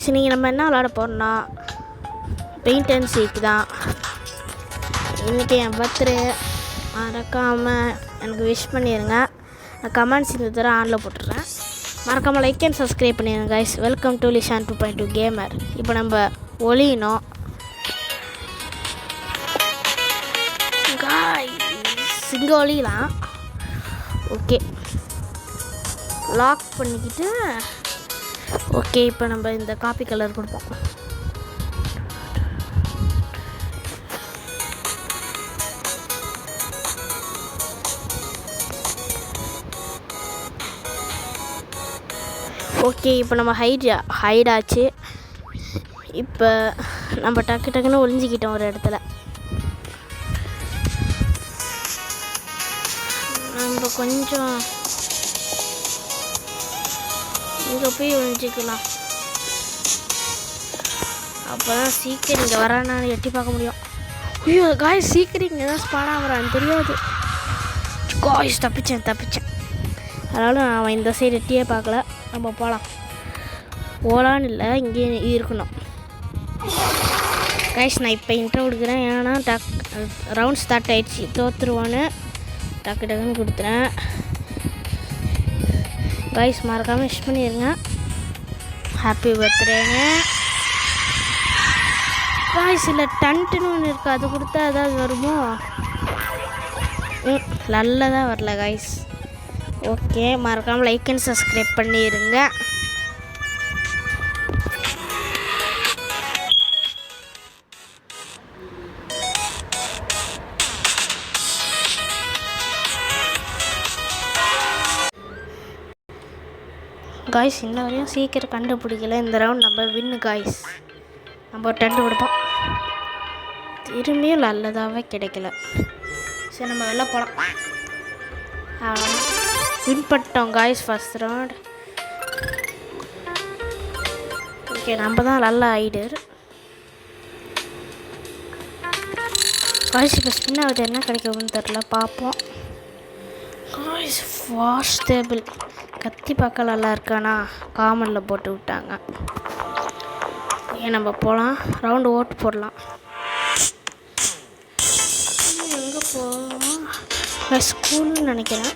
சரி, நம்ம என்ன விளாட போகிறோம்னா பெயிண்ட் அண்ட் சீக் தான். இன்றைக்கி என் பர்த்டே. மறக்காமல் எனக்கு விஷ் பண்ணிடுங்க. கமெண்ட்ஸ் இந்த தடவை ஆனில் போட்டுடுறேன். மறக்காமல் லைக் அண்ட் சப்ஸ்கிரைப் பண்ணிடுங்க கைஸ். வெல்கம் டு லிஷான் 2.2 கேமர். இப்போ நம்ம ஒளியணும் இங்கே ஒளியலாம். ஓகே, லாக் பண்ணிக்கிட்டு ஓகே. இப்போ நம்ம இந்த காப்பி கலர் கொடுப்போம். ஓகே, இப்போ நம்ம ஹைடாச்சு. இப்போ நம்ம டக்குன்னு ஒளிஞ்சிக்கிட்டோம் ஒரு இடத்துல. நம்ம கொஞ்சம் இங்கே போய் ஒழிஞ்சிக்கலாம். அப்போ தான் சீக்கிரம் இங்கே வரான்னு எட்டி பார்க்க முடியும். ஐயோ காய்ஸ், சீக்கிரம் இங்கே தான் ஸ்பாடாக வரான்னு தெரியாது. காய்ஸ் தப்பிச்சேன். அதனால் அவன் இந்த சைடு எட்டியே பார்க்கல. நம்ம போகலான்னு இல்லை, இங்கே இருக்கணும். காய்ஸ், நான் இப்போ இன்ட்ரோ கொடுக்குறேன். ஏன்னா ரவுண்ட் ஸ்டார்ட் ஆகிடுச்சு. தோற்றுருவான்னு டக்குன்னு கொடுத்துறேன். காய்ஸ், மறக்காமல் விஷ் பண்ணிடுங்க. ஹாப்பி பர்த்டேங்க காய்ஸ். இல்லை டன்ட்டுன்னு ஒன்று இருக்குது, அது கொடுத்தா ஏதாவது வருமோ? நல்லதாக வரல காய்ஸ். ஓகே, மறக்காமல் லைக் அண்ட் சப்ஸ்கிரைப் பண்ணிடுங்க. காய்ஸ், இன்ன வரையும் சீக்கிரம் கண்டுபிடிக்கல. இந்த ரவுண்ட் நம்ம வின்னு காய்ஸ். நம்ம ஒரு டென்ட் கொடுப்போம். திரும்பியும் நல்லதாகவே கிடைக்கல. சரி, நம்ம வெளில போகலாம். வின் பண்ணிட்டோம் காய்ஸ் ஃபர்ஸ்ட் ரவுண்ட். ஓகே, நம்ம தான் நல்ல ஐடர் காய்ஸ். இப்போ ஸ்பின் ஆகுது, என்ன கிடைக்கும்னு தெரில, பார்ப்போம். காய்ஸ், ஃபாஸ்ட் டேபிள் கத்தி பார்க்க நல்லா இருக்கானா, காமனில் போட்டு விட்டாங்க. ஏன் நம்ம போகலாம், ரவுண்டு ஓட்டு போடலாம். எங்கே போகலாம்? ஸ்கூல்னு நினைக்கிறேன்.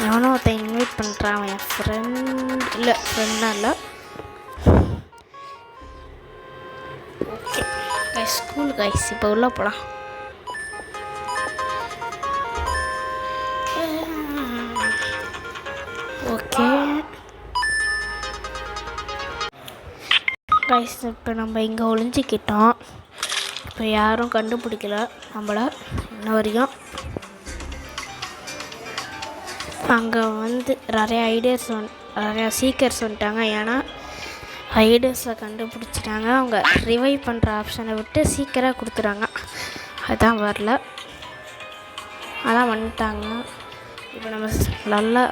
எவனோ ஒருத்தன் இன்வைட் பண்ணுறான். அவன் என் ஃப்ரெண்டாக இல்லை. Okay guys, school guys. இப்போ உள்ளே போகலாம். ஓகே கைஸ், இப்போ நம்ம இங்கே ஒளிஞ்சிக்கிட்டோம். இப்போ யாரும் கண்டுபிடிக்கல நம்மளை இன்ன வரையும். அங்கே நிறையா சீக்கர்ஸ் வந்துட்டாங்க. ஏன்னா ஹைடர்ஸை கண்டுபிடிச்சிட்டாங்க. அவங்க ரிவைவ் பண்ணுற ஆப்ஷனை விட்டு சீக்கிரம் கொடுத்துட்டாங்க. அதுதான் வரல, அதான் வந்துட்டாங்க. இப்போ நம்ம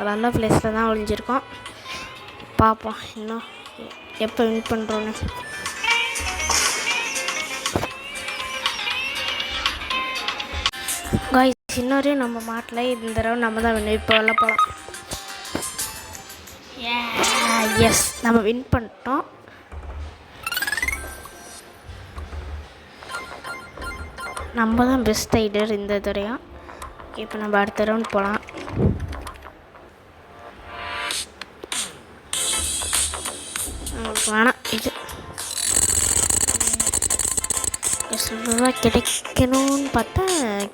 நல்ல பிளேஸில் தான் ஒழிஞ்சிருக்கோம். பார்ப்போம் இன்னும் எப்போ வின் பண்ணுறோன்னு. காய்ஸ், இன்னொரையும் நம்ம மாட்டல. இந்த தடவை நம்ம தான் வின். இப்போ வெளில போகலாம். எஸ், நம்ம வின் பண்ணிட்டோம். நம்ம தான் பெஸ்ட் ஐடர் இந்த தடவையும். இப்போ நம்ம அடுத்த ரவுண்ட் போகலாம். வேணாம், இது கிடைக்கணும்னு பார்த்தா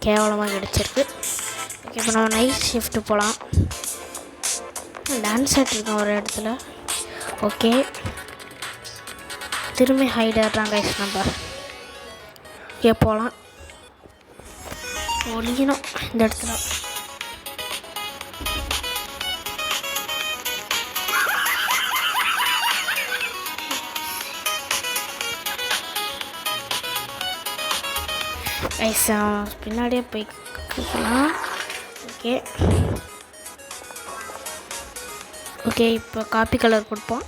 கேவலமாக கிடைச்சிருக்கு. ஓகே, இப்போ நம்ம நைட் ஷிஃப்ட்டு போகலாம். டான்ஸ் ஆகிட்ருக்கோம் ஒரு இடத்துல. ஓகே, திரும்பி ஹைடாடுறாங்க கைஸ். நம்ம ஓகே போகலாம். ஒழியணும் இந்த இடத்துல. கைஸ், பின்னாடியே போய்க்கலாம். ஓகே, இப்போ காப்பி கலர் கொடுப்போம்.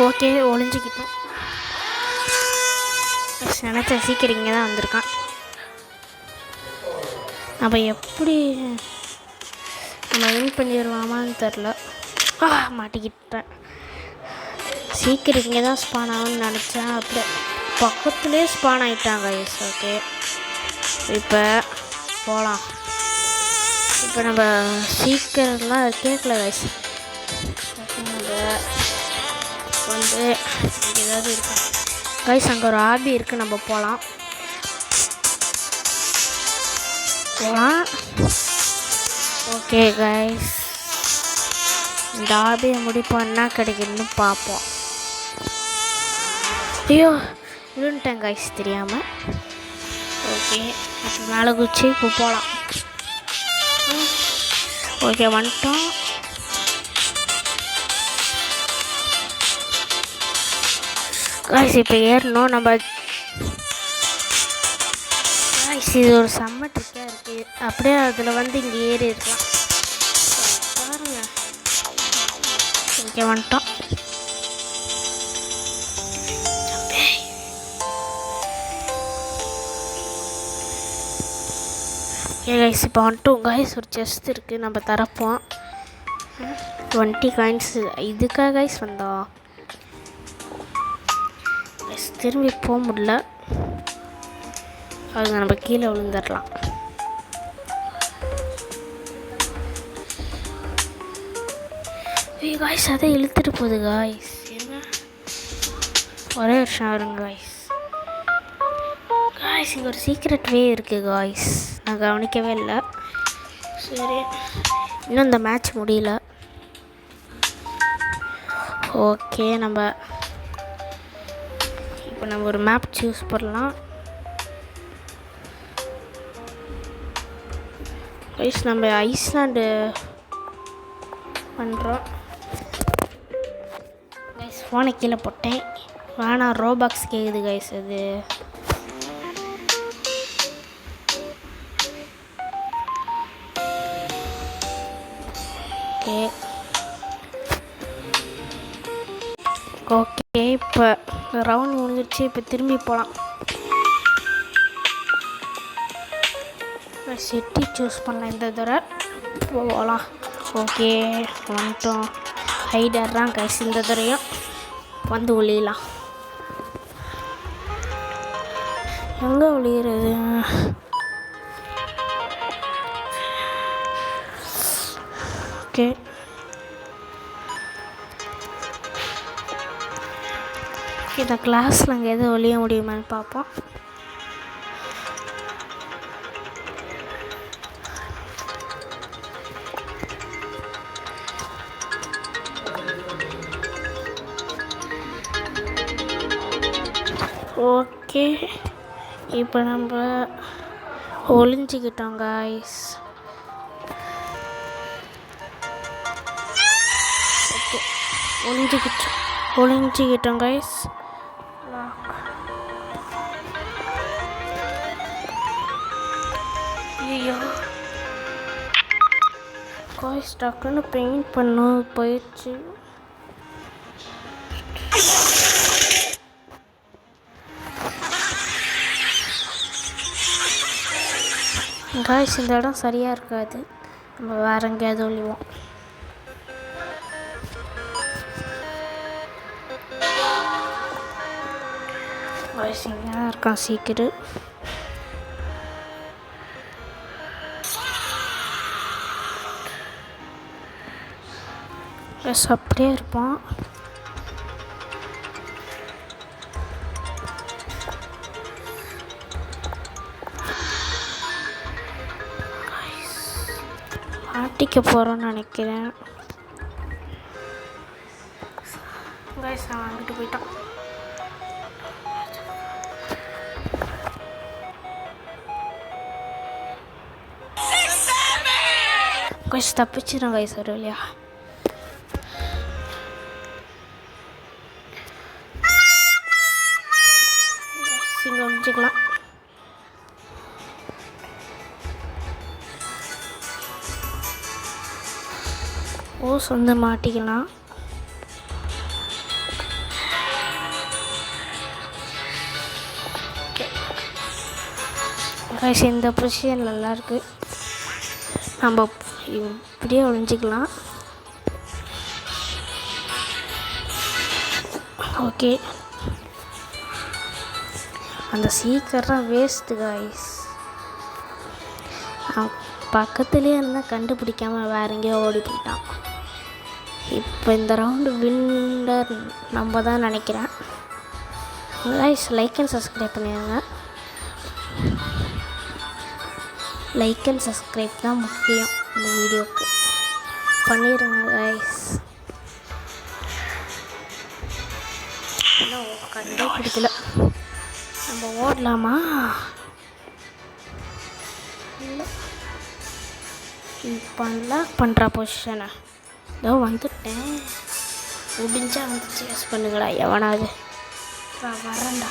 ஓகே ஒளிஞ்சிக்கிட்டோம். நினச்ச சீக்கிரம் இங்கே தான் வந்திருக்கான். நம்ம எப்படி நம்ம வின் பண்ணிடுவாமான்னு தெரில. மாட்டிக்கிட்டேன். சீக்கிரம் இங்கே தான் ஸ்பான் ஆகும்னு நினச்சேன். அப்படியே பக்கத்துலேயே ஸ்பான் ஆகிட்டாங்க. எஸ் ஓகே, இப்போ போகலாம். இப்போ நம்ம சீக்கிரம்லாம் கேட்கல கைஸ். நம்ம வந்து இங்கே ஏதாவது இருக்கா கைஸ்? அங்கே ஒரு ஆபி இருக்குது, நம்ம போகலாம். ஓகே கைஸ், இந்த ஆபியை முடிப்போம். என்ன கிடைக்குதுன்னு பார்ப்போம். ஐயோ விழுந்துட்டேன் கைஸ் தெரியாமல். ஓகே, இப்போ மேலே குச்சி இப்போ போகலாம். ஓகே வந்துட்டோம். கைஸ் இப்போ ஏறணும் நம்ம. கைஸ் இது ஒரு செம்ம ட்ரிக்காக இருக்குது. அப்படியே அதில் வந்து இங்கே ஏறி இருக்கலாம் பாருங்க. ஓகே வந்துட்டோம். கைஸ் இப்போ வந்துட்டோம். கைஸ் ஒரு செஸ்ட் இருக்குது, நம்ம தரப்போம். 20 காயின்ஸ். இதுக்காக கைஸ் வந்தோம். கைஸ் திரும்பி போக முடியல, அது நம்ம கீழே விழுந்துடலாம். காய்ஸ் அதை இழுத்துட்டு போகுது காய்ஸ். என்ன ஒரே வருஷம் வருங்க காய்ஸ். காய்ஸ் இங்கே ஒரு சீக்ரெட் வே இருக்குது காய்ஸ், நான் கவனிக்கவே இல்லை. சரி, இன்னும் இந்த மேட்ச் முடியல. ஓகே, நம்ம இப்போ நம்ம ஒரு மேப் சூஸ் பண்ணலாம். கைஸ் நம்ம ஐஸ்லாண்டு பண்ணுறோம். கைஸ் ஃபோனை கீழே போட்டேன். வேணாம், ரோபாக்ஸ் கேட்குது கைஸ். அது ஓகே ஓகே, இப்போ ரவுண்ட் முடிஞ்சிடுச்சு. இப்போ திரும்பி போகலாம். சிட்டி சூஸ் பண்ணலாம் இந்த தடவை. போகலாம். ஓகே வந்துட்டோம். ஹைடர் தான் கைஸ் இந்த தடவையும் வந்து ஒளியலாம். எங்கே ஒளிகிறது? ஓகே இந்த கிளாஸில் அங்கே எதுவும் ஒளிய முடியுமான்னு பார்ப்போம். ஓகே, இப்போ நம்ம ஒளிஞ்சிக்கிட்டோம் காய்ஸ். ஓகே ஒளிஞ்சிக்கிட்டோம் காய்ஸ். ஐயோ காய்ஸ், டக்குன்னு பெயிண்ட் பண்ண போயிடுச்சு. காய்ஸ் இந்த இடம் சரியாக இருக்காது, நம்ம வேறு எங்கேயாவது ஒழிவோம். காய்ஸ் இங்கே தான் இருக்கான் சீக்கிரம். ப்ளஸ் அப்படியே இருப்பான். ஆட்டிக்க போகிறோன்னு நினைக்கிறேன். கைஸ் நான் வாங்கிட்டு போயிட்டான். கைஸ் தப்பிச்சிடும் கைஸ் ஒரு வழியா. இங்கே ஒழிஞ்சிக்கலாம். ஓஸ் வந்து மாட்டிக்கலாம். கைஸ் இந்த பொசிஷன் நல்லாயிருக்கு. நம்ம இப்படியே ஒழிஞ்சிக்கலாம். ஓகே, அந்த சீக்கிரம் வேஸ்ட்டு கைஸ். பக்கத்துலேயே இருந்தால் கண்டுபிடிக்காமல் வேற எங்கேயோ ஓடி போயிட்டான். இப்போ இந்த ரவுண்டு வின்னர் நம்ம தான் நினைக்கிறேன். கைஸ் லைக் அண்ட் சப்ஸ்கிரைப் பண்ணிடுங்க. லைக் அண்ட் சப்ஸ்கிரைப் தான் முக்கியம் இந்த வீடியோவுக்கு. பண்ணிடுங்க கைஸ். இன்னும் கண்டே பிடிக்கல. நம்ம ஓடலாமா? இல்லை, இப்போ அன்லாக் பண்ணுற பொசிஷனை இதோ வந்துட்டேன். முடிஞ்சா வந்து சேஸ் பண்ணுங்கடா எவனாவது. வரேன்டா.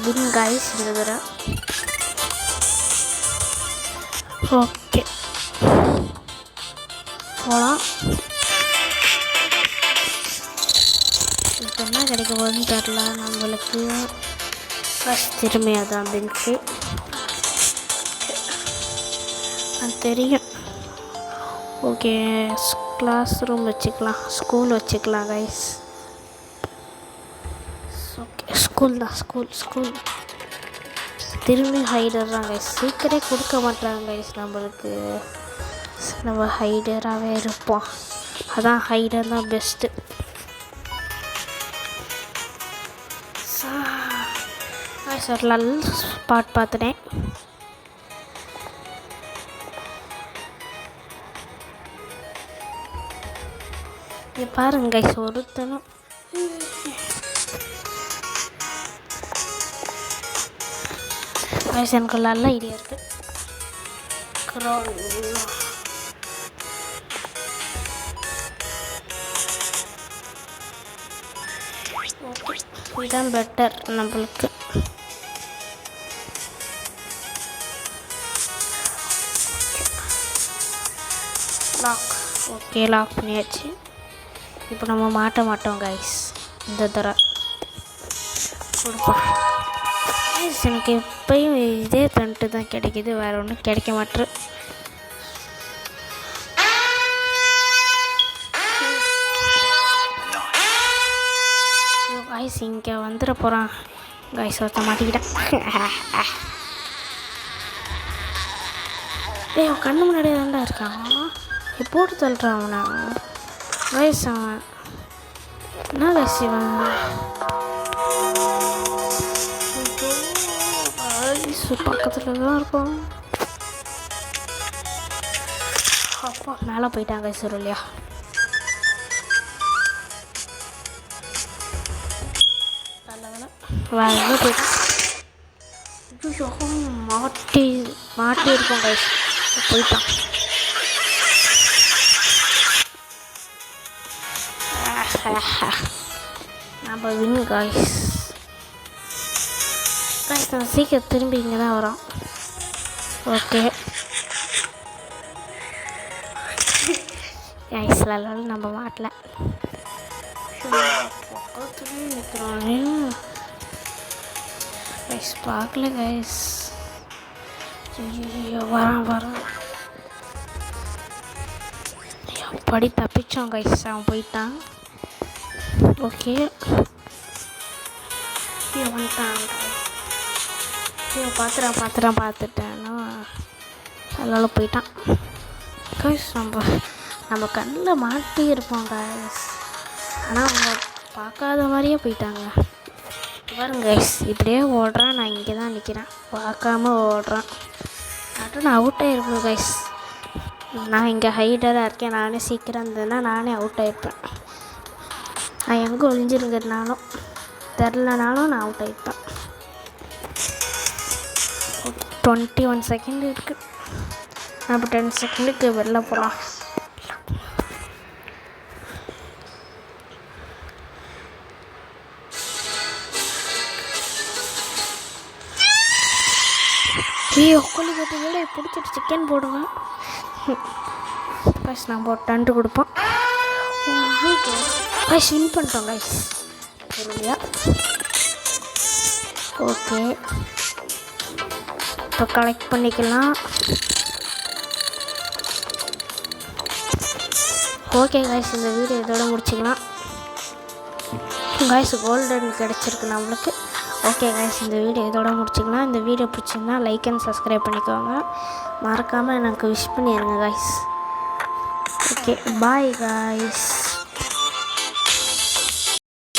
வின் கைஸ் இந்த தடவை. ஓகே போகலாம். இப்போ என்ன கிடைக்க போகுதுன்னு தெரில நம்மளுக்கு. ஃபஸ்ட் திரும்பியாக தான் இருந்துச்சு, அது தெரியும். ஓகே, கிளாஸ் ரூம் வச்சுக்கலாம், ஸ்கூல் வச்சுக்கலாம் கைஸ். ஓகே, ஸ்கூல் தான், ஸ்கூல். திரும்பி ஹைடர் தான் கைஸ். சீக்கிரமே கொடுக்க மாட்டாங்க கைஸ் நம்மளுக்கு. நம்ம ஹைடராகவே இருப்போம். அதான் ஹைடர் தான் பெஸ்ட்டு. சார் நல்ல ஸ்பாட் பார்த்துட்டேன். இங்கே பாருங்க கைஸ், ஒருத்தனும் கைஸ் எனக்கு நல்ல ஐடியா இருக்குது. இதுதான் பெட்டர் நம்மளுக்கு. லாக். ஓகே, லாக் பண்ணியாச்சு. இப்போ நம்ம மாட்ட மாட்டோம் கைஸ் இந்த தடவை. கொடுப்போம் கைஸ். எனக்கு எப்பயும் இதே தண்ட்டு தான் கிடைக்கிது, வேறு ஒன்றும் கிடைக்க மாட்டேன். கைஸ் இங்கே வந்துட போகிறான் கைஸ். ஒருத்த மாட்டிக்கிட்டேன். ஏய், கண்ணு முன்னாடியே தான்டா இருக்கான். போட்டு தள்ளுறான் அவனை கைஸ். அவன் என்ன கைஸ் இவன் பக்கத்தில் தான் இருக்கும். அப்பா மேலே போயிட்டாங்க சுருளியா. வேற எங்கே போயிட்டான். மாட்டி இருக்கும் கைஸ். போயிட்டான். நம்ம வின் கைஸ். கைஸ் நம்ம சீக்கிரம் திரும்பி இங்கே தான் வரோம். ஓகே கைஸ், எல்லாரும் நம்ம மாட்டல பக்கத்துலேயே நிற்கிறோம் கைஸ். பார்க்கல கைஸ். ஐயோ வரான். படி தப்பிச்சோம் கைஸ். அவன் போயிட்டான். ஓகே வந்துட்டான். பார்த்துட்டேன்னா அதனால போயிட்டான் கைஸ். நம்ம கண்ணில் மாட்டி இருப்போம் கைஸ். ஆனால் அவங்க பார்க்காத மாதிரியே போயிட்டாங்க. பாருங்க கைஸ், இப்படியே ஓடுறான். நான் இங்கே தான் நிற்கிறேன், பார்க்காம ஓடுறான். நான் அவுட் ஆகிருப்பேன் கைஸ். நான் இங்கே ஹைடராக இருக்கேன். நானே சீக்கிரம் இருந்ததுன்னா நானே அவுட் ஆகிருப்பேன். நான் எங்கே ஒழிஞ்சிருங்கிறனாலும் தெரிலனாலும் நான் அவுட் ஆகிருப்பேன். 21 செகண்ட் இருக்குது. நம்ம 10 செகண்டுக்கு வெளில போகலாம். கோழிக்கட்டை விட பிடிச்சிட்டு சிக்கன் போடுவேன். ஃபஸ்ட் நம்ம ஒரு டண்டு கொடுப்போம். ஃபஸ்ட் வின் பண்ணிட்டோம் கைஸ். சரியா ஓகே, இப்போ கலெக்ட் பண்ணிக்கலாம். ஓகே காய்ஸ், இந்த வீடியோ இதோட முடிச்சிக்கலாம். காய்ஸ் கோல்டன் கிடச்சிருக்கு நம்மளுக்கு. ஓகே காய்ஸ், இந்த வீடியோ இதோட முடிச்சிக்கலாம். இந்த வீடியோ பிடிச்சிங்கன்னா லைக் அண்ட் சப்ஸ்கிரைப் பண்ணிக்கோங்க. மறக்காமல் எனக்கு விஷ் பண்ணிடுங்க காய்ஸ். Okay, bye guys.